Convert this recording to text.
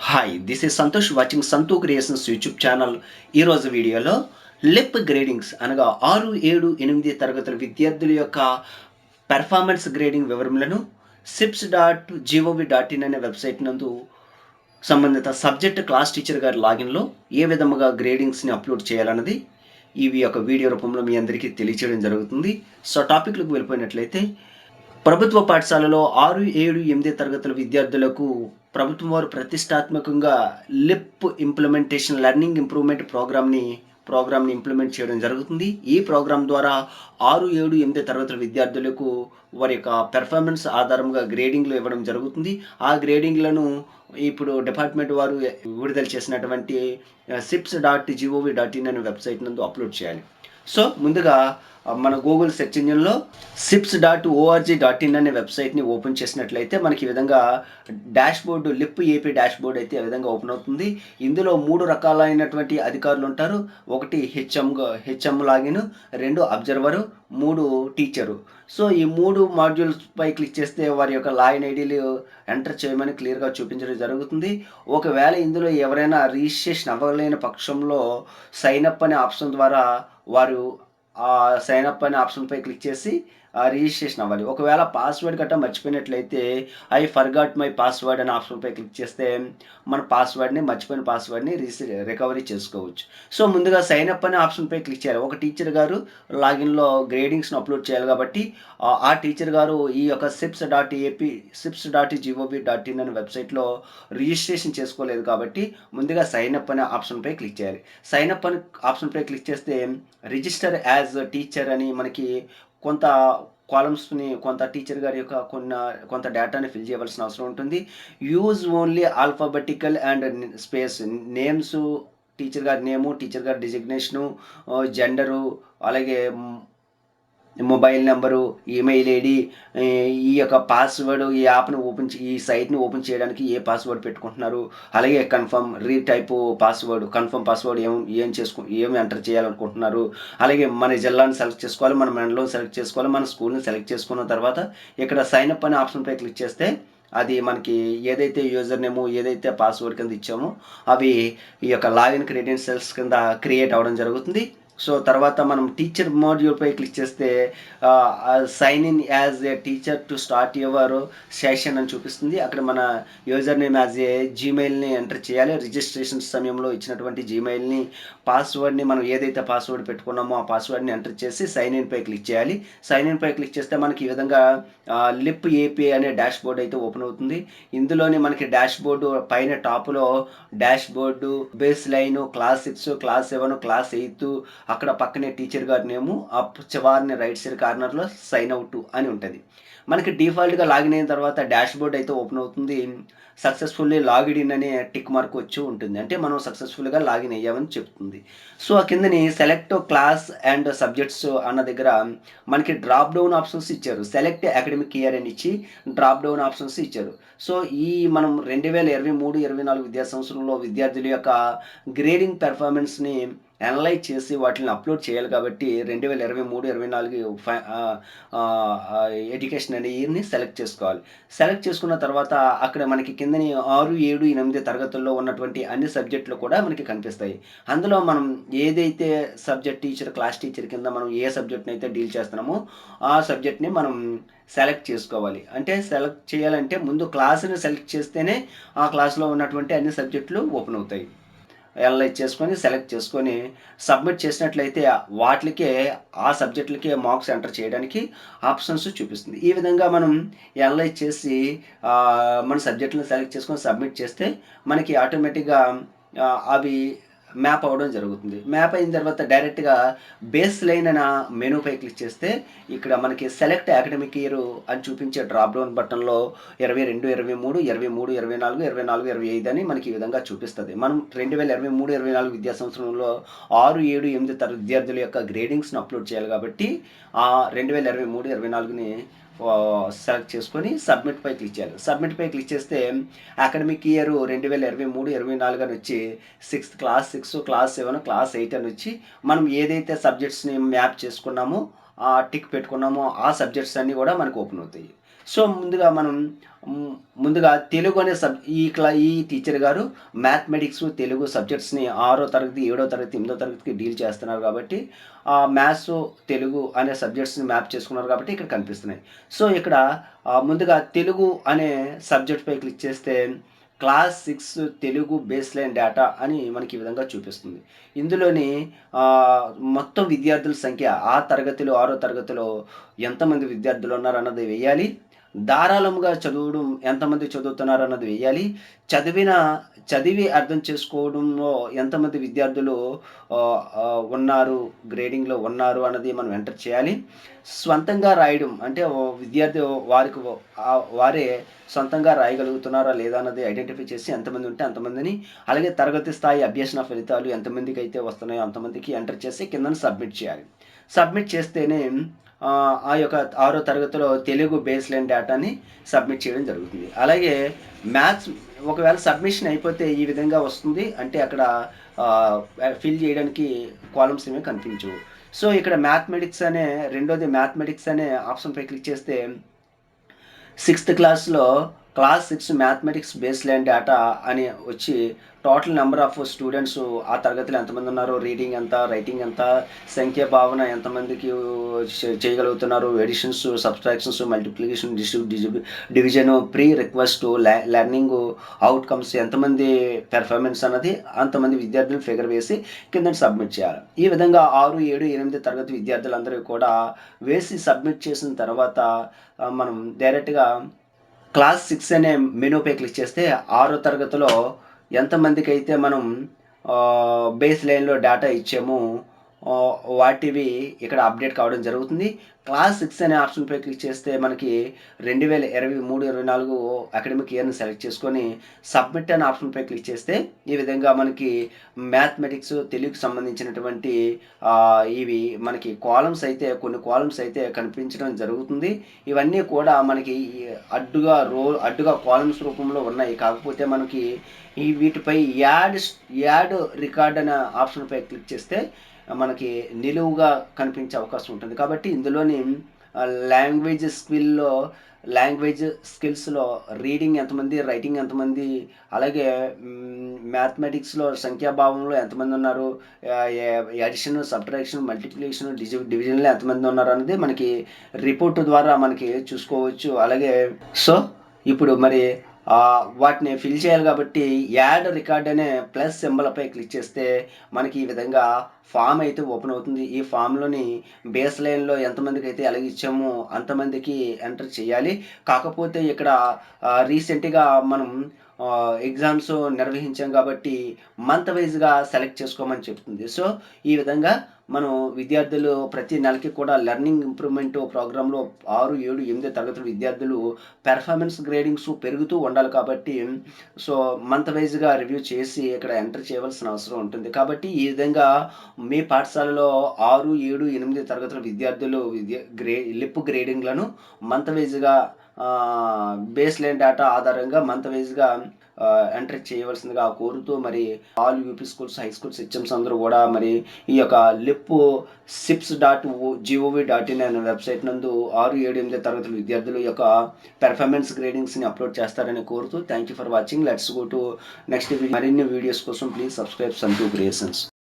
Hi this is Santosh watching Santhu creations YouTube channel. ఈరోజు వీడియోలో lip gradings అనగా 6, 7, 8 తరగతుల విద్యార్థుల యొక్క పెర్ఫార్మెన్స్ గ్రేడింగ్ వివరములను sips.gov.in అనే వెబ్సైట్ నందు సంబంధిత సబ్జెక్ట్ క్లాస్ టీచర్ గారి లాగిన్లో ఏ విధముగా గ్రేడింగ్స్ని అప్లోడ్ చేయాలన్నది ఈ యొక్క వీడియో రూపంలో మీ అందరికీ తెలియచేయడం జరుగుతుంది. సో టాపిక్లకు వెళ్ళిపోయినట్లయితే, ప్రభుత్వ పాఠశాలలో 6, 7, 8 తరగతుల విద్యార్థులకు ప్రభుత్వం వారు ప్రతిష్టాత్మకంగా లిప్ ఇంప్లిమెంటేషన్ లెర్నింగ్ ఇంప్రూవ్మెంట్ ప్రోగ్రామ్ని ఇంప్లిమెంట్ చేయడం జరుగుతుంది. ఈ ప్రోగ్రాం ద్వారా 6, 7, 8 తరగతుల విద్యార్థులకు వారి యొక్క పెర్ఫార్మెన్స్ ఆధారంగా గ్రేడింగ్లు ఇవ్వడం జరుగుతుంది. ఆ గ్రేడింగ్లను ఇప్పుడు డిపార్ట్మెంట్ వారు విడుదల చేసినటువంటి sips.gov.in అనే వెబ్సైట్ నందు అప్లోడ్ చేయాలి. సో ముందుగా మన గూగుల్ సెర్చ్ ఇంజిన్లో sips.org.in అనే వెబ్సైట్ని ఓపెన్ చేసినట్లయితే మనకి ఈ విధంగా డాష్బోర్డు లిప్ ఏపీ డాష్బోర్డ్ అయితే ఈ విధంగా ఓపెన్ అవుతుంది. ఇందులో 3 రకాలైనటువంటి అధికారులు ఉంటారు. ఒకటి HM login, 2 observer, 3 teacher. So ఈ 3 మాడ్యూల్స్పై క్లిక్ చేస్తే వారి యొక్క లాగిన్ ఐడీలు ఎంటర్ చేయమని క్లియర్గా చూపించడం జరుగుతుంది. ఒకవేళ ఇందులో ఎవరైనా రిజిస్ట్రేషన్ అవ్వలేని పక్షంలో సైన్ అప్ అనే ఆప్షన్ ద్వారా వారు సైన్ అప్ అనే ఆప్షన్పై క్లిక్ చేసి రిజిస్ట్రేషన్ అవ్వాలి. ఒకవేళ పాస్వర్డ్ గట్టా మర్చిపోయినట్లయితే ఐ ఫర్గాట్ మై పాస్వర్డ్ అనే ఆప్షన్పై క్లిక్ చేస్తే మన మర్చిపోయిన పాస్వర్డ్ని రికవరీ చేసుకోవచ్చు. సో ముందుగా సైన్ అప్ అనే ఆప్షన్పై క్లిక్ చేయాలి. ఒక టీచర్ గారు లాగిన్లో గ్రేడింగ్స్ను అప్లోడ్ చేయాలి కాబట్టి ఆ టీచర్ గారు ఈ యొక్క sips.gov.in అనే వెబ్సైట్లో రిజిస్ట్రేషన్ చేసుకోలేదు కాబట్టి ముందుగా సైన్ అప్ అనే ఆప్షన్పై క్లిక్ చేయాలి. సైన్ అప్ అనే ఆప్షన్పై క్లిక్ చేస్తే రిజిస్టర్ యాజ్ టీచర్ అని మనకి కొంత కాలమ్స్ని కొంత టీచర్ గారి యొక్క కొంత డేటాని ఫిల్ చేయవలసిన అవసరం ఉంటుంది. Use only alphabetical and space names, teacher గారి నేము, టీచర్ గారి డిజిగ్నేషను, జెండరు, అలాగే మొబైల్ నెంబరు, ఈమెయిల్ ఐడి, ఈ యొక్క పాస్వర్డ్, ఈ సైట్ని ఓపెన్ చేయడానికి ఏ పాస్వర్డ్ పెట్టుకుంటున్నారు, అలాగే కన్ఫర్మ్ పాస్వర్డ్ ఏం ఎంటర్ చేయాలనుకుంటున్నారు, అలాగే మన జిల్లాని సెలెక్ట్ చేసుకోవాలి, మన మండలం సెలెక్ట్ చేసుకోవాలి, మన స్కూల్ని సెలెక్ట్ చేసుకున్న తర్వాత ఇక్కడ సైన్ అప్ అనే ఆప్షన్పై క్లిక్ చేస్తే అది మనకి ఏదైతే యూజర్ నేము, ఏదైతే పాస్వర్డ్ కింద ఇచ్చామో అవి ఈ యొక్క లాగిన్ క్రెడెన్షియల్స్ కింద క్రియేట్ అవ్వడం జరుగుతుంది. సో తర్వాత మనం టీచర్ మాడ్యూల్పై క్లిక్ చేస్తే sign in as a teacher to start your session అని చూపిస్తుంది. అక్కడ మన యూజర్ నేమ్ యాజ్ ఏ జీమెయిల్ని ఎంటర్ చేయాలి. రిజిస్ట్రేషన్ సమయంలో ఇచ్చినటువంటి జీమెయిల్ని, పాస్వర్డ్ని మనం ఏదైతే పాస్వర్డ్ పెట్టుకున్నామో ఆ పాస్వర్డ్ని ఎంటర్ చేసి సైన్ ఇన్పై క్లిక్ చేయాలి. సైన్ ఇన్పై క్లిక్ చేస్తే మనకి ఈ విధంగా లిప్ ఏపీ అనే డాష్ బోర్డ్ అయితే ఓపెన్ అవుతుంది. ఇందులోని మనకి డాష్ బోర్డు పైన టాప్లో dash board, base line, class 6, class 7, class 8, అక్కడ పక్కనే టీచర్ గారి నేము, ఆ చివరిని రైట్ సైడ్ కార్నర్లో సైన్ అవుట్ అని ఉంటుంది. మనకి డిఫాల్ట్గా లాగిన్ అయిన తర్వాత డాష్ బోర్డ్ అయితే ఓపెన్ అవుతుంది. సక్సెస్ఫుల్లీ లాగిడ్ ఇన్ అనే టిక్ మార్క్ వచ్చి ఉంటుంది, అంటే మనం సక్సెస్ఫుల్గా లాగిన్ అయ్యామని చెప్తుంది. సో ఆ కిందని సెలెక్ట్ క్లాస్ అండ్ సబ్జెక్ట్స్ అన్న దగ్గర మనకి డ్రాప్ డౌన్ ఆప్షన్స్ ఇచ్చారు. సెలెక్ట్ అకాడమిక్ ఇయర్ అని ఇచ్చి డ్రాప్ డౌన్ ఆప్షన్స్ ఇచ్చారు. సో మనం 2023-24 విద్యా సంవత్సరంలో విద్యార్థుల యొక్క గ్రేడింగ్ పెర్ఫార్మెన్స్ని అనలైజ్ చేసి వాటిని అప్లోడ్ చేయాలి కాబట్టి 2023-24 ఎడ్యుకేషన్ అనే ఇయర్ని సెలెక్ట్ చేసుకోవాలి. సెలెక్ట్ చేసుకున్న తర్వాత అక్కడ మనకి కిందని 6, 7, 8 తరగతుల్లో ఉన్నటువంటి అన్ని సబ్జెక్టులు కూడా మనకి కనిపిస్తాయి. అందులో మనం ఏదైతే క్లాస్ టీచర్ కింద మనం ఏ సబ్జెక్ట్ని అయితే డీల్ చేస్తున్నామో ఆ సబ్జెక్ట్ని మనం సెలెక్ట్ చేసుకోవాలి. అంటే సెలెక్ట్ చేయాలంటే ముందు క్లాస్ని సెలెక్ట్ చేస్తేనే ఆ క్లాస్లో ఉన్నటువంటి అన్ని సబ్జెక్టులు ఓపెన్ అవుతాయి. అనలైజ్ చేసుకొని సెలెక్ట్ చేసుకొని సబ్మిట్ చేసినట్లయితే ఆ సబ్జెక్టులకే మార్క్స్ ఎంటర్ చేయడానికి ఆప్షన్స్ చూపిస్తుంది. ఈ విధంగా మనం అనలైజ్ చేసి మన సబ్జెక్టులను సెలెక్ట్ చేసుకొని సబ్మిట్ చేస్తే మనకి ఆటోమేటిక్గా అవి మ్యాప్ అవ్వడం జరుగుతుంది. మ్యాప్ అయిన తర్వాత డైరెక్ట్గా బేస్ లైన్ అనే మెనూపై క్లిక్ చేస్తే ఇక్కడ మనకి సెలెక్ట్ అకాడమిక్ ఇయర్ అని చూపించే డ్రాప్ డౌన్ బటన్లో 22, 23, 24, 24, 25 అని మనకి ఈ విధంగా చూపిస్తుంది. మనం 2023-24 విద్యా సంవత్సరంలో 6, 7, 8 విద్యార్థుల యొక్క గ్రేడింగ్స్ని అప్లోడ్ చేయాలి కాబట్టి 2023-24ని సెలెక్ట్ చేసుకొని సబ్మిట్పై క్లిక్ చేయాలి. సబ్మిట్పై క్లిక్ చేస్తే అకాడమిక్ ఇయర్ 2023-24 అని వచ్చి క్లాస్ 6, క్లాస్ 7, క్లాస్ 8 అని వచ్చి మనం ఏదైతే సబ్జెక్ట్స్ని మ్యాప్ చేసుకున్నామో టిక్ పెట్టుకున్నామో ఆ సబ్జెక్ట్స్ అన్నీ కూడా మనకు ఓపెన్ అవుతాయి. సో ముందుగా తెలుగు అనే ఈ టీచర్ గారు మ్యాథమెటిక్స్, తెలుగు సబ్జెక్ట్స్‌ని 6వ తరగతి, 7వ తరగతి, 8వ తరగతికి డీల్ చేస్తున్నారు కాబట్టి మ్యాథ్స్, తెలుగు అనే సబ్జెక్ట్స్‌ని మ్యాప్ చేసుకున్నారు కాబట్టి ఇక్కడ కనిపిస్తున్నాయి. సో ఇక్కడ ముందుగా తెలుగు అనే సబ్జెక్ట్‌పై క్లిక్ చేస్తే క్లాస్ 6 తెలుగు బేస్‌లైన్ డేటా అని మనకి ఈ విధంగా చూపిస్తుంది. ఇందులోని మొత్తం విద్యార్థుల సంఖ్య ఆ తరగతిలో 6వ తరగతిలో ఎంతమంది విద్యార్థులున్నారన్నది వెయ్యాలి. ధారాళముగా చదవడం ఎంతమంది చదువుతున్నారన్నది వెయ్యాలి. చదివి అర్థం చేసుకోవడంలో ఎంతమంది విద్యార్థులు గ్రేడింగ్‌లో ఉన్నారు అన్నది మనం ఎంటర్ చేయాలి. స్వంతంగా రాయడం అంటే విద్యార్థి వారే సొంతంగా రాయగలుగుతున్నారా లేదా అన్నది ఐడెంటిఫై చేసి ఎంతమంది ఉంటే అంతమందిని, అలాగే తరగతి స్థాయి అభ్యసన ఫలితాలు ఎంతమందికైతే వస్తున్నాయో అంతమందికి ఎంటర్ చేసి కిందన సబ్మిట్ చేయాలి. సబ్మిట్ చేస్తేనే ఆ యొక్క 6వ తరగతిలో తెలుగు బేస్‌లైన్ డేటాని సబ్మిట్ చేయడం జరుగుతుంది. అలాగే మ్యాథ్స్ ఒకవేళ సబ్మిషన్ అయిపోతే ఈ విధంగా వస్తుంది. అంటే అక్కడ ఫిల్ చేయడానికి కాలమ్స్ ఏమీ కనిపించవు. సో ఇక్కడ మ్యాథమెటిక్స్ అనే ఆప్షన్‌పై క్లిక్ చేస్తే 6థ్ క్లాస్‌లో క్లాస్ 6 మ్యాథమెటిక్స్ బేస్‌లైన్ డేటా అని వచ్చి టోటల్ నంబర్ ఆఫ్ స్టూడెంట్స్ ఆ తరగతిలో ఎంతమంది ఉన్నారు, రీడింగ్ ఎంత, రైటింగ్ ఎంత, సంఖ్య భావన ఎంతమందికి చేయగలుగుతున్నారు, additions, subtractions, multiplication, division, pre request, learning outcomes ఎంతమంది పెర్ఫార్మెన్స్ అన్నది అంతమంది విద్యార్థులు ఫిగర్ వేసి కింద సబ్మిట్ చేయాలి. ఈ విధంగా 6, 7, 8 తరగతి విద్యార్థులందరూ కూడా వేసి సబ్మిట్ చేసిన తర్వాత మనం డైరెక్ట్‌గా క్లాస్ 6 అనే మెనూపై క్లిక్ చేస్తే 6వ తరగతిలో ఎంతమందికైతే మనం బేస్ లైన్‌లో డేటా ఇచ్చామో వాటివి ఇక్కడ అప్డేట్ కావడం జరుగుతుంది. క్లాస్ 6 అనే ఆప్షన్‌పై క్లిక్ చేస్తే మనకి 2023, 24 అకాడమిక్ ఇయర్‌ని సెలెక్ట్ చేసుకొని సబ్మిట్ అనే ఆప్షన్‌పై క్లిక్ చేస్తే ఈ విధంగా మనకి మ్యాథమెటిక్స్, తెలుగుకి సంబంధించినటువంటి ఇవి మనకి కొన్ని కాలమ్స్ అయితే కనిపించడం జరుగుతుంది. ఇవన్నీ కూడా మనకి అడ్డుగా కాలమ్స్ రూపంలో ఉన్నాయి. కాకపోతే మనకి వీటిపై యాడ్ రికార్డ్ అనే ఆప్షన్‌పై క్లిక్ చేస్తే మనకి నిలువుగా కనిపించే అవకాశం ఉంటుంది. కాబట్టి ఇందులోని లాంగ్వేజ్ స్కిల్స్‌లో రీడింగ్ ఎంతమంది, రైటింగ్ ఎంతమంది, అలాగే మ్యాథమెటిక్స్‌లో సంఖ్యాభావంలో ఎంతమంది ఉన్నారు, అడిషన్, సబ్ట్రాక్షన్, మల్టిప్లికేషన్, డివిజన్‌లో ఎంతమంది ఉన్నారు అనేది మనకి రిపోర్ట్ ద్వారా మనకి చూసుకోవచ్చు. అలాగే సో ఇప్పుడు మరి వాటిని ఫిల్ చేయాలి కాబట్టి యాడ్ రికార్డ్ అనే ప్లస్ సింబల్‌పై క్లిక్ చేస్తే మనకి ఈ విధంగా ఫామ్ అయితే ఓపెన్ అవుతుంది. ఈ ఫామ్‌లోని బేస్ లైన్‌లో ఎంతమందికైతే ఎలాగిచ్చామో అంతమందికి ఎంటర్ చేయాలి. కాకపోతే ఇక్కడ రీసెంట్‌గా మనం ఎగ్జామ్స్ నిర్వహించాం కాబట్టి మంత్ వైస్‌గా సెలెక్ట్ చేసుకోమని చెప్తుంది. సో ఈ విధంగా మనం విద్యార్థులు ప్రతి నెలకి కూడా లెర్నింగ్ ఇంప్రూవ్‌మెంట్ ప్రోగ్రామ్‌లో 6, 7, 8 తరగతుల విద్యార్థులు పెర్ఫార్మెన్స్ గ్రేడింగ్స్ పెరుగుతూ ఉండాలి కాబట్టి సో మంత్ వైస్‌గా రివ్యూ చేసి ఇక్కడ ఎంటర్ చేయవలసిన అవసరం ఉంటుంది. కాబట్టి ఈ విధంగా మీ పాఠశాలలో 6, 7, 8 తరగతుల విద్యార్థులు లిప్ గ్రేడింగ్‌లను మంత్ వైస్‌గా బేస్ లైన్ డేటా ఆధారంగా మంత్ వైస్‌గా ఎంటర్ చేయవలసిందిగా కోరుతూ మరి all UP schools, high schools HMs అందరూ కూడా మరి ఈ యొక్క sips.gov.in అనే వెబ్సైట్ నందు 6, 7, 8 తరగతుల విద్యార్థుల యొక్క పెర్ఫార్మెన్స్ గ్రేడింగ్స్‌ని అప్లోడ్ చేస్తారని కోరుతూ thank you for watching. Let's go to next video. మరిన్ని వీడియోస్ కోసం ప్లీజ్ సబ్స్క్రైబ్ సంతూ క్రియేషన్స్.